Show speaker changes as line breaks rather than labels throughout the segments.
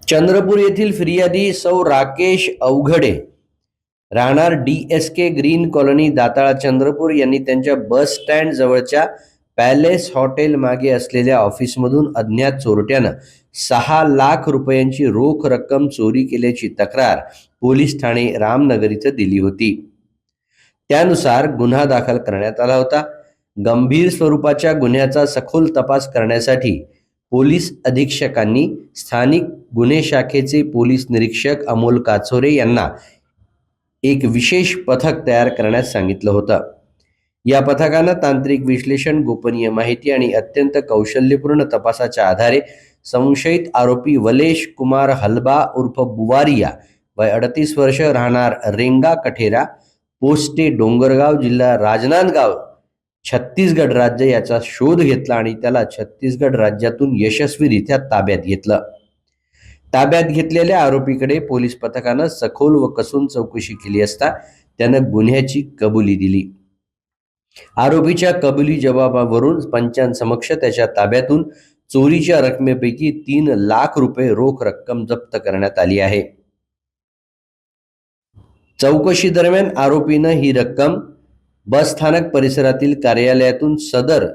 चंद्रपूर येथील फिर्यादी सौ राकेश अवघडे राहणार DSK ग्रीन कॉलनी दाताळा चंद्रपूर यांनी त्यांच्या बस स्टँड जवळच्या पॅलेस हॉटेल मागे असलेल्या ऑफिसमधून अज्ञात चोरट्यानं 6 लाख रुपयांची रोख रक्कम चोरी केल्याची तक्रार पोलीस ठाणे रामनगर इथं दिली होती। त्यानुसार गुन्हा दाखल करण्यात आला होता। गंभीर स्वरूपाच्या गुन्ह्याचा सखोल तपास करण्यासाठी पोलीस अधीक्षकांनी स्थानिक गुन्हे शाखेचे पोलीस निरीक्षक अमोल काचोरे यांना एक विशेष पथक तयार करण्यास सांगितलं होतं। या पथकानं तांत्रिक विश्लेषण, गोपनीय माहिती आणि अत्यंत कौशल्यपूर्ण तपासाच्या आधारे संशयित आरोपी वलेश कुमार हलबा उर्फ बुवारिया वय 38 वर्ष राहणार रेंगा कठेरा पोस्टे डोंगरगाव जिल्हा राजनांदगाव छत्तीसगड राज्य याचा शोध घेतला आणि त्याला छत्तीसगड राज्यातून यशस्वीरित्या ताब्यात घेतलं। ताब्यात घेतलेल्या आरोपीकडे पोलीस पथकानं सखोल व कसून चौकशी केली असता त्यानं गुन्ह्याची कबुली दिली। आरोपीच्या कबुली जबाबावरून पंचांसमक्ष त्याच्या ताब्यातून चोरीच्या रकमेपैकी 3 लाख रुपये रोख रक्कम जप्त करण्यात आली आहे। चौकशी दरम्यान आरोपीनं ही रक्कम बस स्थानक परिसरातील कार्यालयातून सदर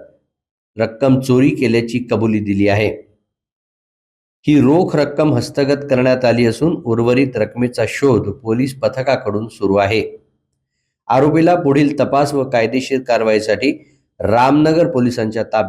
रक्कम चोरी केल्याची कबुली दिली आहे। ही रोख रक्कम हस्तगत करण्यात आली असून उर्वरित रकमेचा शोध पोलीस पथकाकडून सुरू आहे। आरोपीला पुढील तपास व कायदेशीर कारवाईसाठी रामनगर पोलिसांच्या ताब्यात